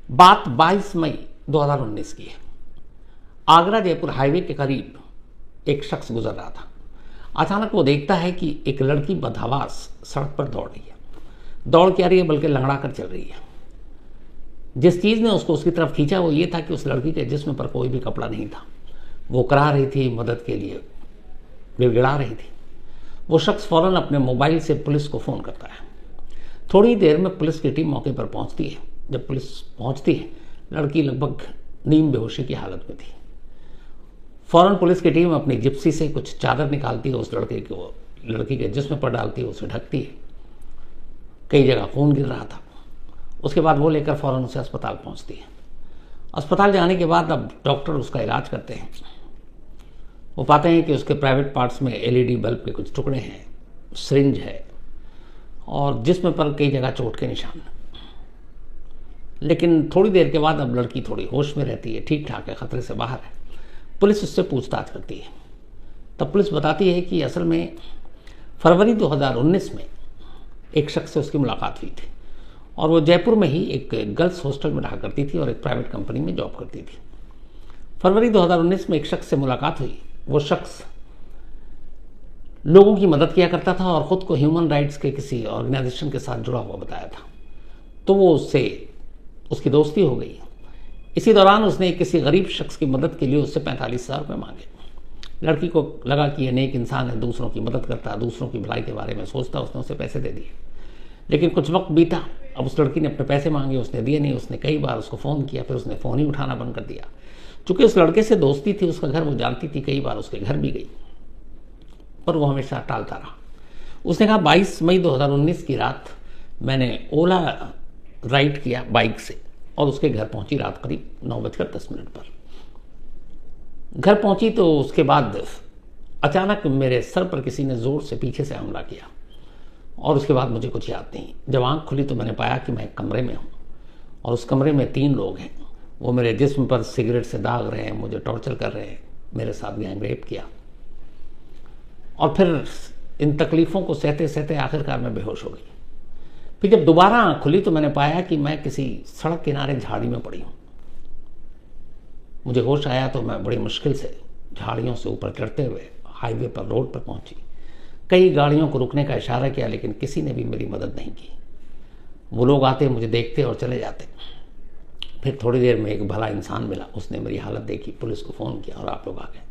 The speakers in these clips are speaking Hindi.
बात 22 मई 2019 की है। आगरा जयपुर हाईवे के करीब एक शख्स गुजर रहा था। अचानक वो देखता है कि एक लड़की बदहवास सड़क पर दौड़ रही है। दौड़ क्या रही है, बल्कि लंगड़ा कर चल रही है। जिस चीज़ ने उसको उसकी तरफ खींचा वो ये था कि उस लड़की के जिस्म पर कोई भी कपड़ा नहीं था। वो करा रही थी, मदद के लिए गिड़गिड़ा रही थी। वो शख्स फौरन अपने मोबाइल से पुलिस को फ़ोन करता है। थोड़ी देर में पुलिस की टीम मौके पर पहुंचती है। जब पुलिस पहुंचती है, लड़की लगभग नीम बेहोशी की हालत में थी। फौरन पुलिस की टीम अपनी जिप्सी से कुछ चादर निकालती है, उस लड़की के जिस्म पर डालती है, उसे ढकती है। कई जगह खून गिर रहा था। उसके बाद वो लेकर फौरन उसे अस्पताल पहुंचती है। अस्पताल जाने के बाद अब डॉक्टर उसका इलाज करते हैं। वो पाते हैं कि उसके प्राइवेट पार्ट्स में एलईडी बल्ब के कुछ टुकड़े हैं, सिरिंज है और जिस्म पर कई जगह चोट के निशान। लेकिन थोड़ी देर के बाद अब लड़की थोड़ी होश में रहती है, ठीक ठाक है, खतरे से बाहर है। पुलिस उससे पूछताछ करती है। तब पुलिस बताती है कि असल में फरवरी 2019 में एक शख्स से उसकी मुलाकात हुई थी और वो जयपुर में ही एक गर्ल्स हॉस्टल में रहा करती थी और एक प्राइवेट कंपनी में जॉब करती थी। फरवरी 2019 में एक शख्स से मुलाकात हुई। वो शख्स लोगों की मदद किया करता था और ख़ुद को ह्यूमन राइट्स के किसी ऑर्गेनाइजेशन के साथ जुड़ा हुआ बताया था। तो वो उसकी दोस्ती हो गई। इसी दौरान उसने किसी गरीब शख्स की मदद के लिए उससे 45,000 रुपये मांगे। लड़की को लगा कि यह नेक इंसान है, दूसरों की मदद करता है, दूसरों की भलाई के बारे में सोचता। उसने उसे पैसे दे दिए। लेकिन कुछ वक्त बीता। अब उस लड़की ने अपने पैसे मांगे, उसने दिए नहीं। उसने कई बार उसको फ़ोन किया, फिर उसने फ़ोन ही उठाना बंद कर दिया। चूँकि उस लड़के से दोस्ती थी, उसका घर वो जानती थी, कई बार उसके घर भी गई, पर वो हमेशा टालता रहा। उसने कहा 22 मई 2019 की रात मैंने ओला राइड किया बाइक से और उसके घर पहुंची रात करीब 9:10 पर। घर पहुंची तो उसके बाद अचानक मेरे सर पर किसी ने ज़ोर से पीछे से हमला किया और उसके बाद मुझे कुछ याद नहीं। जब आँख खुली तो मैंने पाया कि मैं एक कमरे में हूँ और उस कमरे में 3 लोग हैं। वो मेरे जिस्म पर सिगरेट से दाग रहे हैं, मुझे टॉर्चर कर रहे हैं, मेरे साथ गैंग रेप किया। और फिर इन तकलीफ़ों को सहते सहते आखिरकार मैं बेहोश हो गई। फिर जब दोबारा आँख खुली तो मैंने पाया कि मैं किसी सड़क किनारे झाड़ी में पड़ी हूँ। मुझे होश आया तो मैं बड़ी मुश्किल से झाड़ियों से ऊपर चढ़ते हुए हाईवे पर रोड पर पहुंची। कई गाड़ियों को रुकने का इशारा किया, लेकिन किसी ने भी मेरी मदद नहीं की। वो लोग आते, मुझे देखते और चले जाते। फिर थोड़ी देर में एक भला इंसान मिला। उसने मेरी हालत देखी, पुलिस को फ़ोन किया और आप लोग आ गए।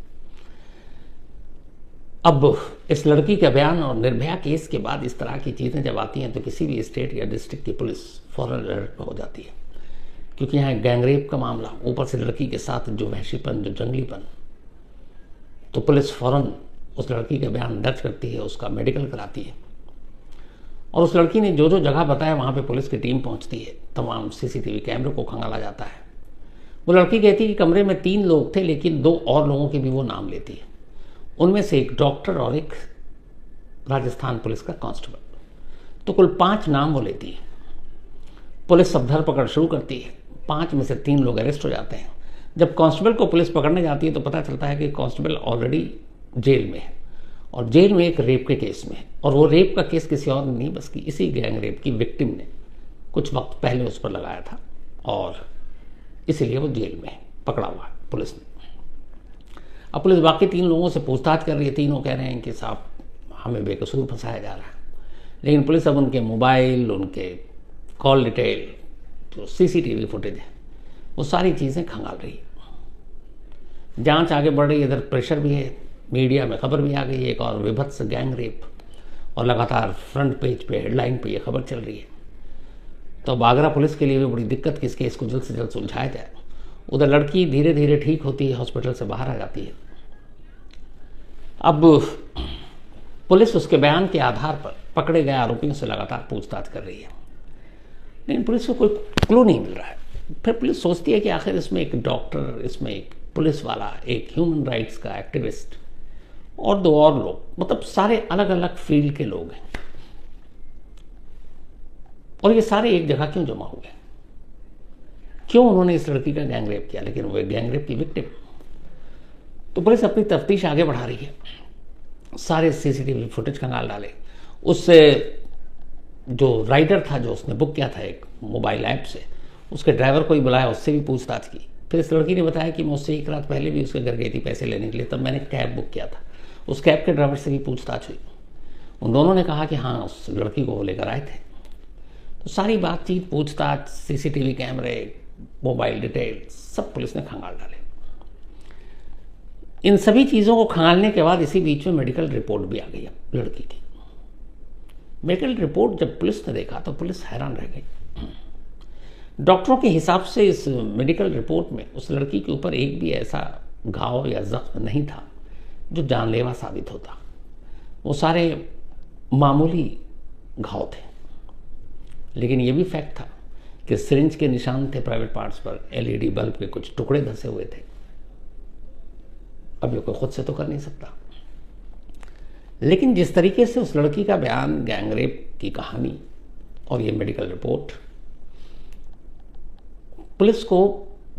अब इस लड़की का बयान और निर्भया केस के बाद इस तरह की चीज़ें जब आती हैं तो किसी भी स्टेट या डिस्ट्रिक्ट की पुलिस फौरन अलर्ट पर हो जाती है, क्योंकि यहाँ गैंगरेप का मामला, ऊपर से लड़की के साथ जो वहशीपन, जो जंगलीपन, तो पुलिस फौरन उस लड़की का बयान दर्ज करती है, उसका मेडिकल कराती है और उस लड़की ने जो जो जगह बताया वहाँ पे पुलिस की टीम पहुँचती है। तमाम सीसीटीवी कैमरे को खंगाला जाता है। वो लड़की कहती है कि कमरे में 3 लोग थे, लेकिन 2 और लोगों के भी वो नाम लेती है। उनमें से एक डॉक्टर और एक राजस्थान पुलिस का कांस्टेबल। तो कुल 5 नाम वो लेती है। पुलिस अब धरपकड़ शुरू करती है। 5 में से 3 लोग अरेस्ट हो जाते हैं। जब कांस्टेबल को पुलिस पकड़ने जाती है तो पता चलता है कि कांस्टेबल ऑलरेडी जेल में है और जेल में एक रेप के केस में है। और वो रेप का केस किसी और ने नहीं, बस कि इसी गैंग रेप की विक्टिम ने कुछ वक्त पहले उस पर लगाया था और इसीलिए वो जेल में पकड़ा हुआ है पुलिस ने। अब पुलिस बाकी 3 लोगों से पूछताछ कर रही है। तीनों कह रहे हैं कि साहब हमें बेकसूर फंसाया जा रहा है। लेकिन पुलिस अब उनके मोबाइल, उनके कॉल डिटेल, जो सीसीटीवी फुटेज है, वो सारी चीज़ें खंगाल रही है। जांच आगे बढ़ रही है। इधर प्रेशर भी है, मीडिया में खबर भी आ गई है एक और विभत्स गैंग रेप, और लगातार फ्रंट पेज पे, हेडलाइन पे ये खबर चल रही है। तो अब आगरा पुलिस के लिए भी बड़ी दिक्कत कि इस केस को जल्द से जल्द सुलझाया जाए। उधर लड़की धीरे धीरे ठीक होती है, हॉस्पिटल से बाहर आ जाती है। अब पुलिस उसके बयान के आधार पर पकड़े गए आरोपियों से लगातार पूछताछ कर रही है, लेकिन पुलिस को कोई क्लू नहीं मिल रहा है। फिर पुलिस सोचती है कि आखिर इसमें एक डॉक्टर, इसमें एक पुलिस वाला, एक ह्यूमन राइट्स का एक्टिविस्ट और 2 और लोग, मतलब सारे अलग अलग फील्ड के लोग हैं, और ये सारे एक जगह क्यों जमा हुए? क्यों उन्होंने इस लड़की का गैंगरेप किया? लेकिन वो एक गैंगरेप की विक्टिम। तो पुलिस अपनी तफ्तीश आगे बढ़ा रही है। सारे सीसीटीवी फुटेज खंगाल डाले। उससे जो राइडर था, जो उसने बुक किया था एक मोबाइल ऐप से, उसके ड्राइवर को ही बुलाया, उससे भी पूछताछ की। फिर इस लड़की ने बताया कि मैं उससे एक रात पहले भी उसके घर गई थी पैसे लेने के लिए, तब मैंने कैब बुक किया था। उस कैब के ड्राइवर से भी पूछताछ हुई। उन दोनों ने कहा कि हाँ उस लड़की को वो लेकर आए थे। तो सारी बातचीत, पूछताछ, सीसीटीवी कैमरे, मोबाइल डिटेल सब पुलिस ने खंगाल डाले। इन सभी चीज़ों को खंगालने के बाद इसी बीच में मेडिकल रिपोर्ट भी आ गई लड़की की। मेडिकल रिपोर्ट जब पुलिस ने देखा तो पुलिस हैरान रह गई। डॉक्टरों के हिसाब से इस मेडिकल रिपोर्ट में उस लड़की के ऊपर एक भी ऐसा घाव या जख्म नहीं था जो जानलेवा साबित होता। वो सारे मामूली घाव थे। लेकिन ये भी फैक्ट था कि सिरिंज के निशान थे प्राइवेट पार्ट्स पर, एलईडी बल्ब के कुछ टुकड़े धंसे हुए थे। अब ये कोई खुद से तो कर नहीं सकता। लेकिन जिस तरीके से उस लड़की का बयान, गैंगरेप की कहानी और ये मेडिकल रिपोर्ट पुलिस को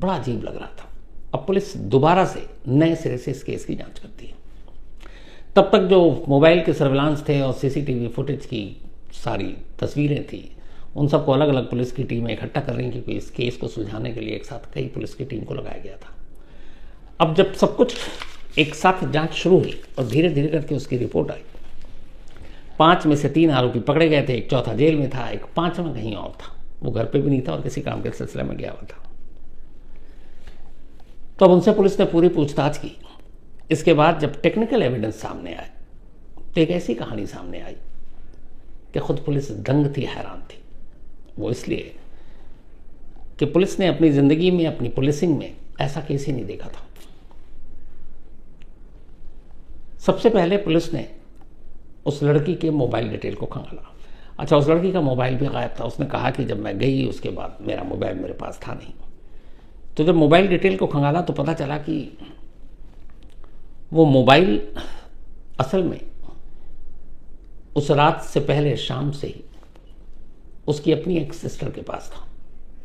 बड़ा अजीब लग रहा था। अब पुलिस दोबारा से नए सिरे से इस केस की जांच करती है। तब तक जो मोबाइल के सर्विलांस थे और सीसीटीवी फुटेज की सारी तस्वीरें थी, उन सबको अलग अलग पुलिस की टीमें इकट्ठा कर रही, क्योंकि इस केस को सुलझाने के लिए एक साथ कई पुलिस की टीम को लगाया गया था। अब जब सब कुछ एक साथ जांच शुरू हुई और धीरे धीरे करके उसकी रिपोर्ट आई, 5 में से 3 आरोपी पकड़े गए थे, एक चौथा जेल में था, एक 5वां कहीं और था, वो घर पे भी नहीं था और किसी काम के सिलसिले में गया हुआ था। तो अब उनसे पुलिस ने पूरी पूछताछ की। इसके बाद जब टेक्निकल एविडेंस सामने आए तो एक ऐसी कहानी सामने आई कि खुद पुलिस दंग थी, हैरान थी। वो इसलिए कि पुलिस ने अपनी जिंदगी में, अपनी पुलिसिंग में ऐसा केस ही नहीं देखा था। सबसे पहले पुलिस ने उस लड़की के मोबाइल डिटेल को खंगाला। अच्छा, उस लड़की का मोबाइल भी गायब था। उसने कहा कि जब मैं गई उसके बाद मेरा मोबाइल मेरे पास था नहीं। तो जब मोबाइल डिटेल को खंगाला तो पता चला कि वो मोबाइल असल में उस रात से पहले शाम से ही उसकी अपनी एक सिस्टर के पास था,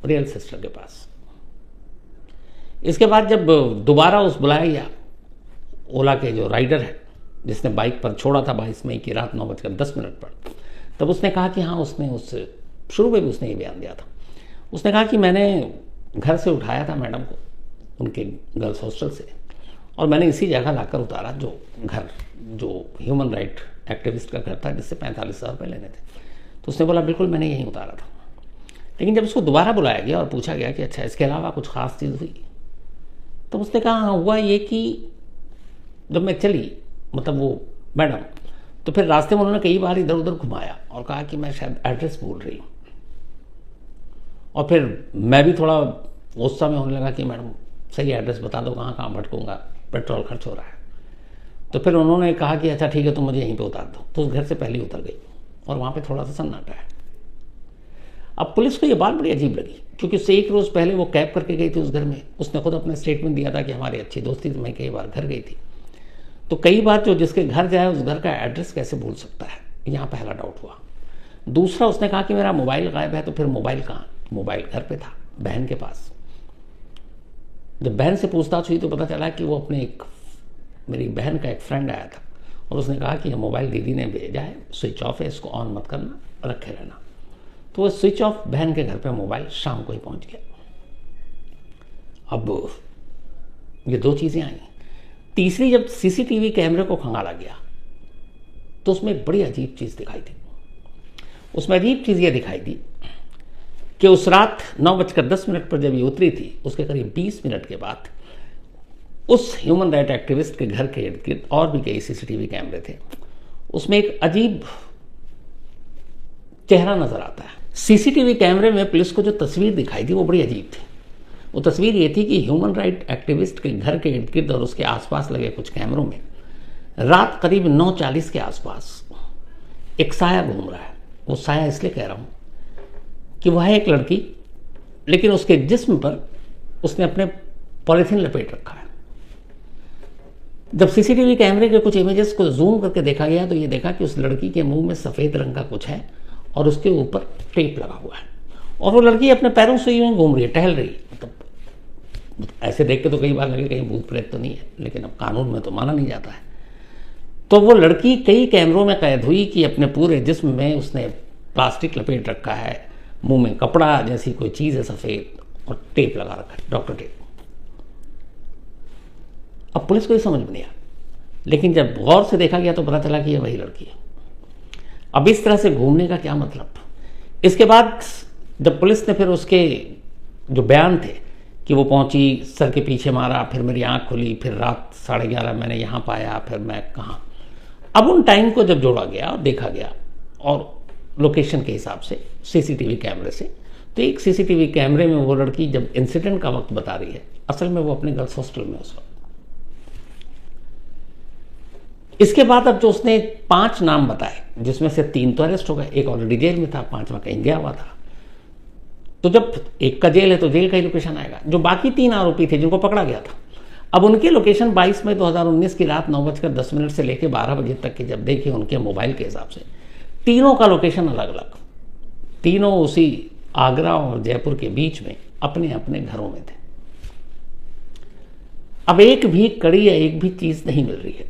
रियल सिस्टर के पास। इसके बाद जब दोबारा उस बुलाया गया, ओला के जो राइडर है जिसने बाइक पर छोड़ा था 22 मई की रात 9:10 पर, तब उसने कहा कि हाँ उसने शुरू में भी उसने ये बयान दिया था। उसने कहा कि मैंने घर से उठाया था मैडम को उनके गर्ल्स हॉस्टल से, और मैंने इसी जगह लाकर उतारा जो ह्यूमन राइट एक्टिविस्ट का घर था जिससे 45,000 रुपये लेने थे। तो उसने बोला बिल्कुल मैंने यहीं उतारा था। लेकिन जब उसको दोबारा बुलाया गया और पूछा गया कि अच्छा इसके अलावा कुछ ख़ास चीज़ हुई, तो उसने कहा हाँ हुआ ये कि जब मैं चली, मतलब वो मैडम, तो फिर रास्ते में उन्होंने कई बार इधर उधर घुमाया और कहा कि मैं शायद एड्रेस भूल रही हूँ। और फिर मैं भी थोड़ा गुस्सा में होने लगा कि मैडम सही एड्रेस बता दो, कहाँ कहाँ भटकूंगा, पेट्रोल खर्च हो रहा है। तो फिर उन्होंने कहा कि अच्छा ठीक है तुम मुझे यहीं पे उतार दो। तो उस घर से पहले ही उतर गई और वहाँ पे थोड़ा सा सन्नाटा है। अब पुलिस को ये बात बड़ी अजीब लगी, क्योंकि उससे एक रोज़ पहले वो कैब करके गई थी उस घर में। उसने खुद अपना स्टेटमेंट दिया था कि हमारी अच्छी दोस्ती थी, मैं कई बार घर गई थी। तो कई बार जो जिसके घर जाए उस घर का एड्रेस कैसे भूल सकता है, यहाँ पहला डाउट हुआ। दूसरा, उसने कहा कि मेरा मोबाइल गायब है, तो फिर मोबाइल कहाँ? मोबाइल घर पे था, बहन के पास। जब बहन से पूछताछ हुई तो पता चला कि वो अपने मेरी बहन का एक फ्रेंड आया था और उसने कहा कि ये मोबाइल दीदी ने भेजा है, स्विच ऑफ है, इसको ऑन मत करना, रखे रहना। तो वो स्विच ऑफ बहन के घर पे मोबाइल शाम को ही पहुंच गया। अब ये 2 चीज़ें आई। तीसरी, जब सीसीटीवी कैमरे को खंगाला गया तो उसमें एक बड़ी अजीब चीज़ दिखाई दी। उसमें अजीब चीज़ ये दिखाई दी कि उस रात 9:10 पर जब ये उतरी थी, उसके करीब 20 मिनट के बाद उस ह्यूमन राइट एक्टिविस्ट के घर के इर्द गिर्द और भी कई सीसीटीवी कैमरे थे। उसमें एक अजीब चेहरा नजर आता है। सीसीटीवी कैमरे में पुलिस को जो तस्वीर दिखाई दी वो बड़ी अजीब थी। वो तस्वीर ये थी कि ह्यूमन राइट एक्टिविस्ट के घर के इर्द गिर्द और उसके आसपास लगे कुछ कैमरों में रात करीब 9:40 के आसपास एक साया घूम रहा है। वो साया इसलिए कह रहा हूँ कि वह है एक लड़की, लेकिन उसके जिस्म पर उसने अपने पॉलीथीन लपेट रखा है। जब सीसीटीवी कैमरे के कुछ इमेजेस को जूम करके देखा गया तो ये देखा कि उस लड़की के मुंह में सफ़ेद रंग का कुछ है और उसके ऊपर टेप लगा हुआ है, और वो लड़की अपने पैरों से यूं घूम रही है, टहल रही है। मतलब ऐसे देख के तो कई बार लगे कहीं भूत प्रेत तो नहीं है, लेकिन अब कानून में तो माना नहीं जाता है। तो वो लड़की कई कैमरों में कैद हुई कि अपने पूरे जिस्म में उसने प्लास्टिक लपेट रखा है, मुंह में कपड़ा जैसी कोई चीज़ है सफ़ेद, और टेप लगा रखा है, डॉक्टर टेप। अब पुलिस को ही समझ में नहीं आया, लेकिन जब गौर से देखा गया तो पता चला कि ये वही लड़की है। अब इस तरह से घूमने का क्या मतलब? इसके बाद जब पुलिस ने फिर उसके जो बयान थे कि वो पहुंची, सर के पीछे मारा, फिर मेरी आंख खुली, फिर रात 11:30 मैंने यहाँ पाया, फिर मैं कहाँ। अब उन टाइम को जब जोड़ा गया और देखा गया और लोकेशन के हिसाब से सीसीटीवी कैमरे से, तो एक सीसीटीवी कैमरे में वो लड़की जब इंसिडेंट का वक्त बता रही है, असल में वो अपने गर्ल्स हॉस्टल में उस वक्त। इसके बाद अब जो उसने 5 नाम बताए, जिसमें से 3 तो अरेस्ट हो गए, एक ऑलरेडी जेल में था, 5वां कहीं गया हुआ था। तो जब एक का जेल है तो जेल का ही लोकेशन आएगा। जो बाकी 3 आरोपी थे जिनको पकड़ा गया था, अब उनके लोकेशन 22 मई 2019 की रात 9:10 से लेकर 12 बजे तक के जब देखे उनके मोबाइल के हिसाब से, तीनों का लोकेशन अलग अलग, तीनों उसी आगरा और जयपुर के बीच में अपने अपने घरों में थे। अब एक भी कड़ी या एक भी चीज़ नहीं मिल रही है,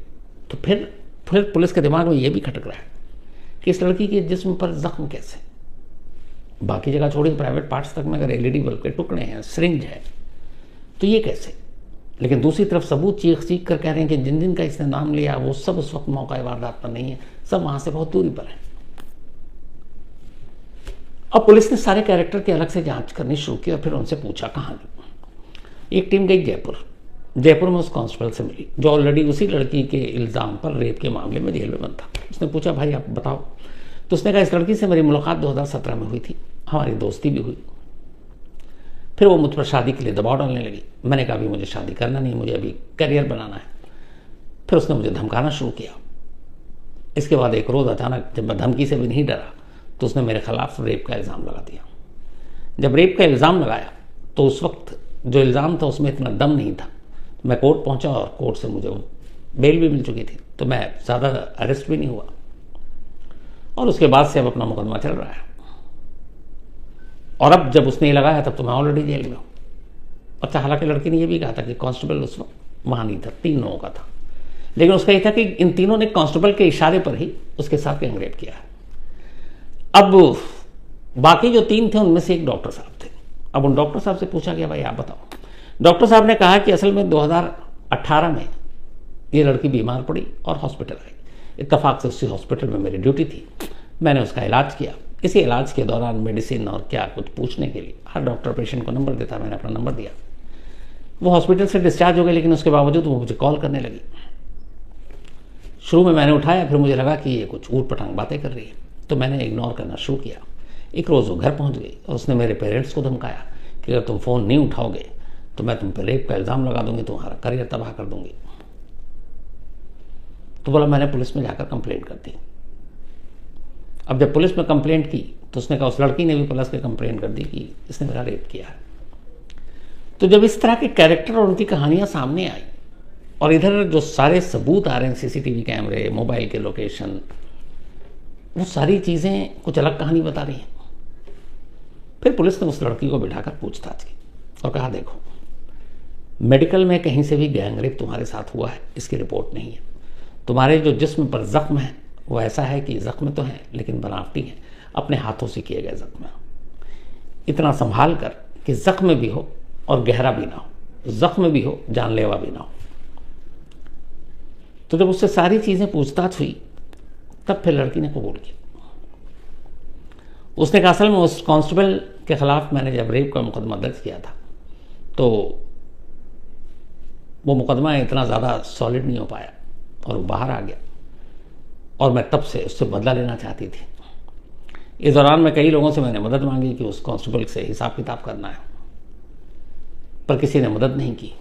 तो फिर पुलिस के दिमाग में यह भी खटक रहा है कि इस लड़की के जिस्म पर जख्म कैसे, बाकी जगह छोड़ी प्राइवेट पार्ट्स तक में अगर एलईडी बल्ब के टुकड़े हैं, सिरिंज है, तो ये कैसे? लेकिन दूसरी तरफ सबूत चीख चीख कर कह रहे हैं कि जिन जिन का इसने नाम लिया वो सब उस वक्त मौका वारदात पर नहीं है, सब वहां से बहुत दूरी पर है। अब पुलिस ने सारे कैरेक्टर की अलग से जांच करनी शुरू की और फिर उनसे पूछा कहाँ गई। एक टीम गई जयपुर में उस कांस्टेबल से मिली जो ऑलरेडी उसी लड़की के इल्ज़ाम पर रेप के मामले में जेल में बंद था। उसने पूछा भाई आप बताओ, तो उसने कहा इस लड़की से मेरी मुलाकात 2017 में हुई थी, हमारी दोस्ती भी हुई, फिर वो मुझ पर शादी के लिए दबाव डालने लगी। मैंने कहा अभी मुझे शादी करना नहीं, मुझे अभी करियर बनाना है। फिर उसने मुझे धमकाना शुरू किया। इसके बाद एक रोज़ अचानक जब मैं धमकी से भी नहीं डरा तो उसने मेरे खिलाफ रेप का इल्ज़ाम लगा दिया। जब रेप का इल्ज़ाम लगाया तो उस वक्त जो इल्ज़ाम था उसमें इतना दम नहीं था। मैं कोर्ट पहुंचा और कोर्ट से मुझे बेल भी मिल चुकी थी, तो मैं ज़्यादा अरेस्ट भी नहीं हुआ और उसके बाद से अब अपना मुकदमा चल रहा है। और अब जब उसने ये लगाया तब तो मैं ऑलरेडी जेल में हूँ। अच्छा, हालांकि लड़की ने यह भी कहा था कि कांस्टेबल उस वक्त वहाँ नहीं था, 3 लोगों का था, लेकिन उसका यह था कि इन तीनों ने कांस्टेबल के इशारे पर ही उसके साथ गैंगरेप किया है। अब बाकी जो 3 थे उनमें से एक डॉक्टर साहब थे। अब उन डॉक्टर साहब से पूछा गया भाई आप बताओ। डॉक्टर साहब ने कहा कि असल में 2018 में ये लड़की बीमार पड़ी और हॉस्पिटल आई। इत्तेफाक से उसी हॉस्पिटल में मेरी ड्यूटी थी, मैंने उसका इलाज किया। इसी इलाज के दौरान मेडिसिन और क्या कुछ पूछने के लिए हर डॉक्टर पेशेंट को नंबर देता, मैंने अपना नंबर दिया। वो हॉस्पिटल से डिस्चार्ज हो गए, लेकिन उसके बावजूद वो मुझे कॉल करने लगी। शुरू में मैंने उठाया, फिर मुझे लगा कि ये कुछ ऊट पटांग बातें कर रही है, तो मैंने इग्नोर करना शुरू किया। एक रोज़ वो घर पहुंच गई और उसने मेरे पेरेंट्स को धमकाया कि अगर तुम फ़ोन नहीं उठाओगे तो मैं तुम पर रेप का इल्ज़ाम लगा दूंगी, तुम्हारा करियर तबाह कर दूंगी। तो बोला मैंने पुलिस में जाकर कंप्लेंट कर दी। अब जब पुलिस में कंप्लेंट की तो उसने कहा उस लड़की ने भी पुलिस में कंप्लेंट कर दी कि इसने मेरा रेप किया है। तो जब इस तरह के कैरेक्टर और उनकी कहानियां सामने आई और इधर जो सारे सबूत आ रहे हैं, सीसीटीवी कैमरे, मोबाइल के लोकेशन, वो सारी चीज़ें कुछ अलग कहानी बता रही हैं। फिर पुलिस ने उस लड़की को बिठाकर पूछताछ की और कहा देखो, मेडिकल में कहीं से भी गैंगरेप तुम्हारे साथ हुआ है इसकी रिपोर्ट नहीं है। तुम्हारे जो जिस्म पर जख्म है वो ऐसा है कि जख्म तो है लेकिन बनावटी है, अपने हाथों से किए गए जख्म है। इतना संभाल कर कि जख्म भी हो और गहरा भी ना हो, जख्म भी हो जानलेवा भी ना हो। तो जब उससे सारी चीज़ें पूछताछ हुई तब फिर लड़की ने कबूल किया। उसने कहा असल में उस कांस्टेबल के खिलाफ मैंने जब रेप का मुकदमा दर्ज किया था तो वो मुकदमा इतना ज़्यादा सॉलिड नहीं हो पाया और वो बाहर आ गया और मैं तब से उससे बदला लेना चाहती थी। इस दौरान में कई लोगों से मैंने मदद मांगी कि उस कांस्टेबल से हिसाब किताब करना है, पर किसी ने मदद नहीं की।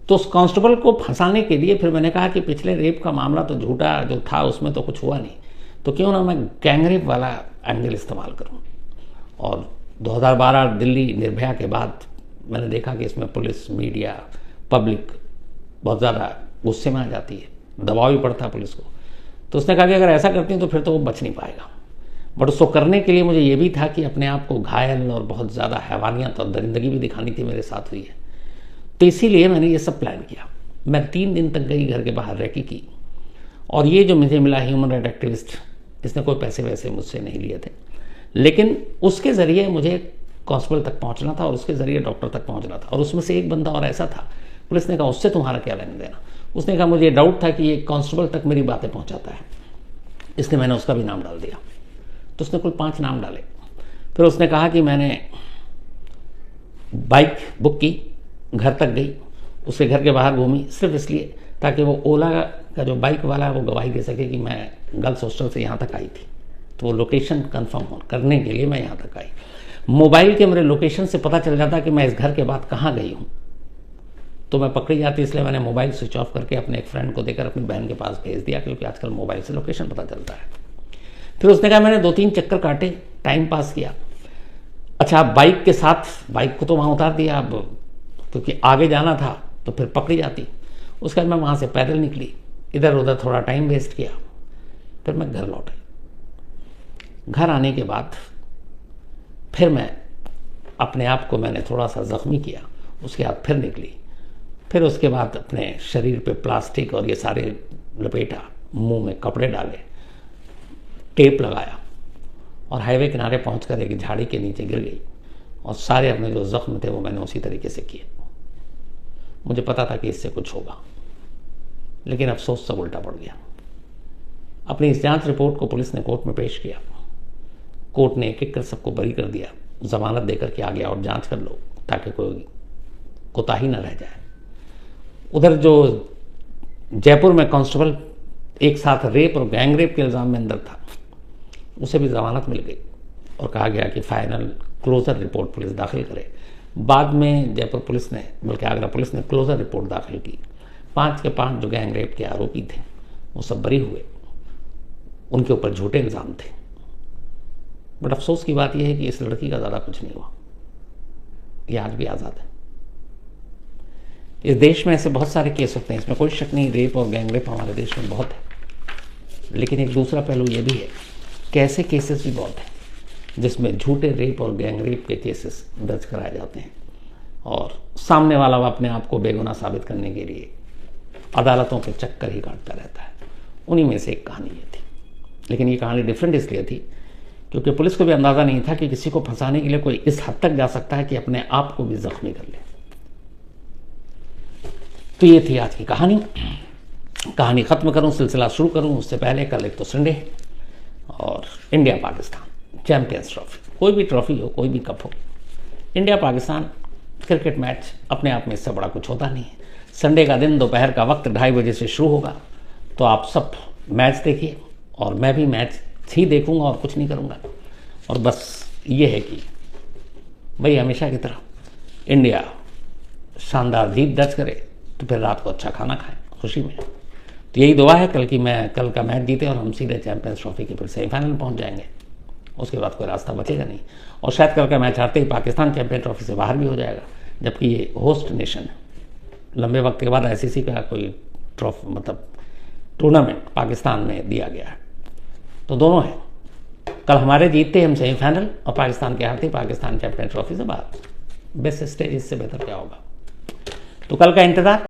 तो उस कांस्टेबल को फंसाने के लिए फिर मैंने कहा कि पिछले रेप का मामला तो झूठा जो था उसमें तो कुछ हुआ नहीं, तो क्यों ना मैं गैंगरेप वाला एंगल इस्तेमाल करूं। और 2012 दिल्ली निर्भया के बाद मैंने देखा कि इसमें पुलिस, मीडिया, पब्लिक बहुत ज़्यादा गुस्से में आ जाती है, दबाव भी पड़ता है पुलिस को। तो उसने कहा कि अगर ऐसा करती हूँ तो फिर तो वो बच नहीं पाएगा। बट उसको करने के लिए मुझे ये भी था कि अपने आप को घायल और बहुत ज़्यादा हैवानियत और दरिंदगी भी दिखानी थी, मेरे साथ हुई है। तो इसीलिए मैंने ये सब प्लान किया। मैं 3 दिन तक गई, घर के बाहर रैकी की, और ये जो मुझे मिला ह्यूमन राइट एक्टिविस्ट, इसने कोई पैसे वैसे मुझसे नहीं लिए थे, लेकिन उसके ज़रिए मुझे कांस्टेबल तक पहुंचना था और उसके ज़रिए डॉक्टर तक पहुंचना था। और उसमें से एक बंदा और ऐसा था, पुलिस ने कहा उससे तुम्हारा क्या लेना देना। उसने कहा मुझे डाउट था कि ये कांस्टेबल तक मेरी बातें पहुंचाता है, इसलिए मैंने उसका भी नाम डाल दिया। तो उसने कुल 5 नाम डाले। फिर उसने कहा कि मैंने बाइक बुक की, घर तक गई, उसके घर के बाहर घूमी सिर्फ इसलिए ताकि वो ओला का जो बाइक वाला है वो गवाही दे सके कि मैं गर्ल्स हॉस्टल से यहाँ तक आई थी। तो वो लोकेशन कंफर्म करने के लिए मैं यहाँ तक आई। मोबाइल के मेरे लोकेशन से पता चल जाता कि मैं इस घर के बाद कहाँ गई हूँ, तो मैं पकड़ी जाती। इसलिए मैंने मोबाइल स्विच ऑफ करके अपने एक फ्रेंड को देकर अपनी बहन के पास भेज दिया, क्योंकि आजकल मोबाइल से लोकेशन पता चलता है। फिर उसने कहा मैंने 2-3 चक्कर काटे, टाइम पास किया। अच्छा, बाइक के साथ बाइक को तो वहाँ उतार दिया, अब क्योंकि आगे जाना था तो फिर पकड़ी जाती। उसके बाद मैं वहाँ से पैदल निकली, इधर उधर थोड़ा टाइम वेस्ट किया, फिर मैं घर लौट आई। घर आने के बाद फिर मैं अपने आप को मैंने थोड़ा सा ज़ख्मी किया, उसके बाद फिर निकली। फिर उसके बाद अपने शरीर पे प्लास्टिक और ये सारे लपेटा, मुंह में कपड़े डाले, टेप लगाया और हाईवे किनारे पहुंचकर एक झाड़ी के नीचे गिर गई। और सारे अपने जो ज़ख्म थे वो मैंने उसी तरीके से किए। मुझे पता था कि इससे कुछ होगा, लेकिन अफसोस सब उल्टा पड़ गया। अपनी इस जांच रिपोर्ट को पुलिस ने कोर्ट में पेश किया। कोर्ट ने एक एक कर सबको बरी कर दिया, जमानत देकर के आ गया और जांच कर लो ताकि कोई कोताही न रह जाए। उधर जो जयपुर में कांस्टेबल एक साथ रेप और गैंग रेप के इल्ज़ाम में अंदर था, उसे भी जमानत मिल गई और कहा गया कि फाइनल क्लोजर रिपोर्ट पुलिस दाखिल करे। बाद में जयपुर पुलिस ने, बल्कि आगरा पुलिस ने क्लोजर रिपोर्ट दाखिल की। 5 के 5 जो गैंग रेप के आरोपी थे वो सब बरी हुए, उनके ऊपर झूठे इल्ज़ाम थे। बट अफसोस की बात यह है कि इस लड़की का ज़्यादा कुछ नहीं हुआ, ये आज भी आज़ाद है। इस देश में ऐसे बहुत सारे केस होते हैं, इसमें कोई शक नहीं, रेप और गैंग रेप हमारे देश में बहुत है। लेकिन एक दूसरा पहलू ये भी है कि ऐसे केसेस भी बहुत हैं जिसमें झूठे रेप और गैंग रेप के केसेस दर्ज कराए जाते हैं और सामने वाला अपने आप को बेगुनाह साबित करने के लिए अदालतों के चक्कर ही काटता रहता है। उन्हीं में से एक कहानी ये थी। लेकिन ये कहानी डिफरेंट इसलिए थी क्योंकि पुलिस को भी अंदाज़ा नहीं था कि किसी को फंसाने के लिए कोई इस हद तक जा सकता है कि अपने आप को भी जख्मी कर ले। तो ये थी आज की कहानी। कहानी ख़त्म करूं, सिलसिला शुरू करूं उससे पहले कल एक तो संडे और इंडिया पाकिस्तान चैंपियंस ट्रॉफी, कोई भी ट्रॉफी हो, कोई भी कप हो, इंडिया पाकिस्तान क्रिकेट मैच अपने आप में इससे बड़ा कुछ होता नहीं है। संडे का दिन, दोपहर का वक्त 2:30 बजे से शुरू होगा, तो आप सब मैच देखिए और मैं भी मैच ही देखूंगा और कुछ नहीं करूंगा। और बस ये है कि भाई हमेशा की तरह इंडिया शानदार जीत दर्ज करे तो फिर रात को अच्छा खाना खाएं खुशी में। तो यही दुआ है कल का मैच जीते और हम सीधे चैंपियंस ट्रॉफी के फिर सेमीफाइनल में पहुंच जाएंगे। उसके बाद कोई रास्ता बचेगा नहीं और शायद कल का मैच हारते ही पाकिस्तान चैंपियन ट्रॉफी से बाहर भी हो जाएगा, जबकि ये होस्ट नेशन है। लंबे वक्त के बाद ICC का कोई ट्रॉफी मतलब टूर्नामेंट पाकिस्तान में दिया गया है, तो दोनों हैं। कल हमारे जीतते हम सेमीफाइनल और पाकिस्तान के हारते पाकिस्तान चैंपियन ट्रॉफी से बाहर। बेस्ट स्टेज, इससे बेहतर क्या होगा। तो कल का इंतजार।